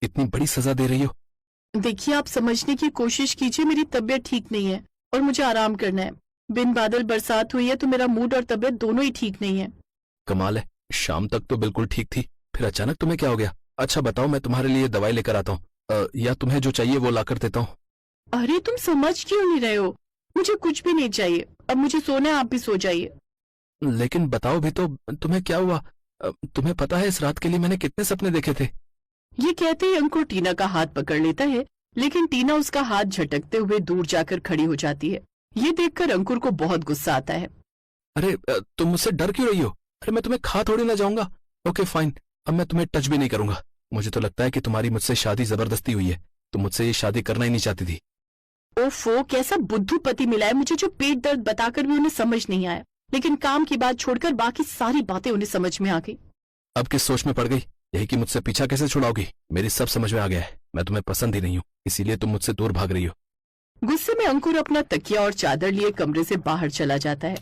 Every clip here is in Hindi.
इतनी बड़ी सजा दे रही हो? देखिए, आप समझने की कोशिश कीजिए, मेरी तबीयत ठीक नहीं है और मुझे आराम करना है। बिन बादल बरसात हुई है तो मेरा मूड और तबीयत दोनों ही ठीक नहीं है। कमाल है, शाम तक तो बिल्कुल ठीक थी, फिर अचानक तुम्हें क्या हो गया? अच्छा बताओ, मैं तुम्हारे लिए दवाई लेकर आता हूँ, या तुम्हें जो चाहिए वो लाकर देता हूँ। अरे तुम समझ क्यों नहीं रहे हो? मुझे कुछ भी नहीं चाहिए, अब मुझे सोना है, आप भी सो जाइए। लेकिन बताओ भी तो, तुम्हें क्या हुआ? तुम्हें पता है इस रात के लिए मैंने कितने सपने देखे थे? ये कहते ही अंकुर टीना का हाथ पकड़ लेता है, लेकिन टीना उसका हाथ झटकते हुए दूर जाकर खड़ी हो जाती है। ये देखकर अंकुर को बहुत गुस्सा आता है। अरे तुम मुझसे डर क्यों रही हो? अरे मैं तुम्हें खा थोड़ी ना जाऊंगा। ओके फाइन, अब मैं तुम्हें टच भी नहीं करूंगा। मुझे तो लगता है कि तुम्हारी मुझसे शादी जबरदस्ती हुई है, तुम मुझसे ये शादी करना ही नहीं चाहती थी। ओफो, कैसा बुद्धू पति मिला है मुझे, जो पेट दर्द बताकर भी उन्हें समझ नहीं आया, लेकिन काम की बात छोड़कर बाकी सारी बातें उन्हें समझ में आ गई। अब किस सोच में पड़ गई? यही कि मुझसे पीछा कैसे छुड़ाओगी? मेरी सब समझ में आ गया है, मैं तुम्हें पसंद ही नहीं हूँ, इसीलिए तुम मुझसे दूर भाग रही हो। गुस्से में अंकुर अपना तकिया और चादर लिए कमरे से बाहर चला जाता है।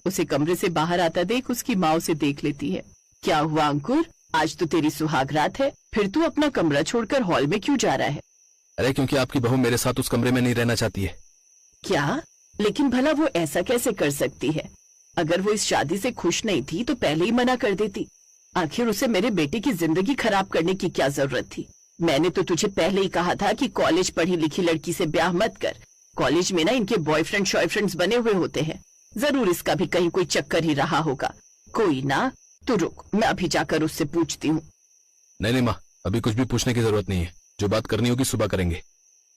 उसे कमरे से बाहर आता देख उसकी माँ उसे देख लेती है। क्या हुआ अंकुर, आज तो तेरी सुहाग रात है, फिर तू अपना कमरा छोड़कर हॉल में क्यों जा रहा है? अरे क्योंकि आपकी बहू मेरे साथ उस कमरे में नहीं रहना चाहती है। क्या? लेकिन भला वो ऐसा कैसे कर सकती है? अगर वो इस शादी से खुश नहीं थी तो पहले ही मना कर देती। आखिर उसे मेरे बेटे की जिंदगी खराब करने की क्या जरूरत थी? मैंने तो तुझे पहले ही कहा था कि कॉलेज पढ़ी लिखी लड़की से ब्याह मत कर। कॉलेज में ना इनके बॉयफ्रेंड शॉयफ्रेंड्स बने हुए होते हैं, जरूर इसका भी कहीं कोई चक्कर ही रहा होगा। कोई ना, तू रुक, मैं अभी जाकर उससे पूछती हूँ। नहीं नहीं माँ, अभी कुछ भी पूछने की जरूरत नहीं है, जो बात करनी होगी सुबह करेंगे।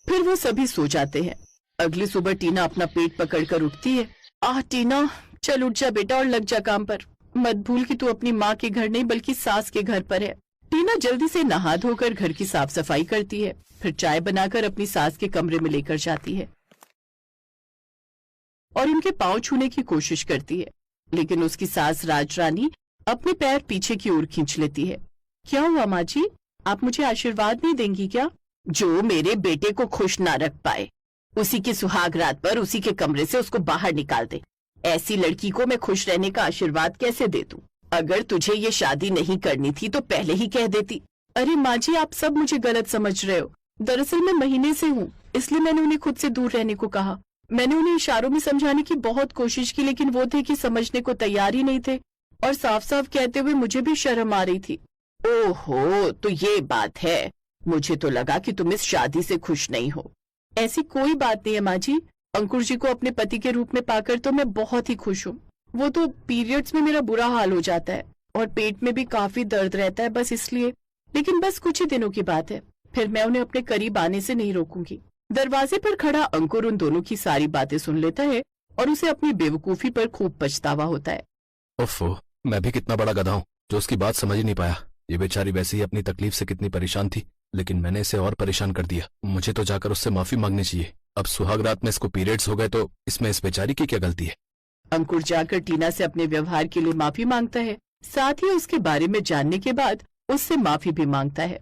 फिर वो सभी सो जाते हैं। अगली सुबह टीना अपना पेट पकड़कर उठती है। आह टीना, चल उठ जा बेटा और लग जा काम पर। मत भूल कि तू अपनी माँ के घर नहीं बल्कि सास के घर पर है। टीना जल्दी से नहा धोकर घर की साफ सफाई करती है, फिर चाय बनाकर अपनी सास के कमरे में लेकर जाती है और उनके पांव छूने की कोशिश करती है, लेकिन उसकी सास राजरानी अपने पैर पीछे की ओर खींच लेती है। क्या हुआ माँ जी, आप मुझे आशीर्वाद नहीं देंगी क्या? जो मेरे बेटे को खुश ना रख पाए, उसी की सुहाग रात पर उसी के कमरे से उसको बाहर निकाल दे। ऐसी लड़की को मैं खुश रहने का आशीर्वाद कैसे दे दूं? अगर तुझे ये शादी नहीं करनी थी तो पहले ही कह देती। अरे माँ जी, आप सब मुझे गलत समझ रहे हो। दरअसल मैं महीने से हूँ, इसलिए मैंने उन्हें खुद से दूर रहने को कहा। मैंने उन्हें इशारों में समझाने की बहुत कोशिश की, लेकिन वो थे कि समझने को तैयार ही नहीं थे और साफ साफ कहते हुए मुझे भी शर्म आ रही थी। ओहो, तो ये बात है। मुझे तो लगा कि तुम इस शादी से खुश नहीं हो। ऐसी कोई बात नहीं है माँ जी, अंकुर जी को अपने पति के रूप में पाकर तो मैं बहुत ही खुश हूँ। वो तो पीरियड्स में मेरा बुरा हाल हो जाता है और पेट में भी काफी दर्द रहता है, बस इसलिए। लेकिन बस कुछ ही दिनों की बात है, फिर मैं उन्हें अपने करीब आने से नहीं रोकूंगी। दरवाजे पर खड़ा अंकुर उन दोनों की सारी बातें सुन लेता है और उसे अपनी बेवकूफी पर खूब पछतावा होता है। ओफो, मैं भी कितना बड़ा गधा हूँ जो उसकी बात समझ ही नहीं पाया। ये बेचारी वैसे ही अपनी तकलीफ से कितनी परेशान थी, लेकिन मैंने इसे और परेशान कर दिया। मुझे तो जाकर उससे माफी मांगनी चाहिए। अब सुहाग रात में इसको पीरियड्स हो गए तो इसमें इस बेचारी की क्या गलती है? अंकुर जाकर टीना से अपने व्यवहार के लिए माफी मांगता है, साथ ही उसके बारे में जानने के बाद उससे माफी भी मांगता है।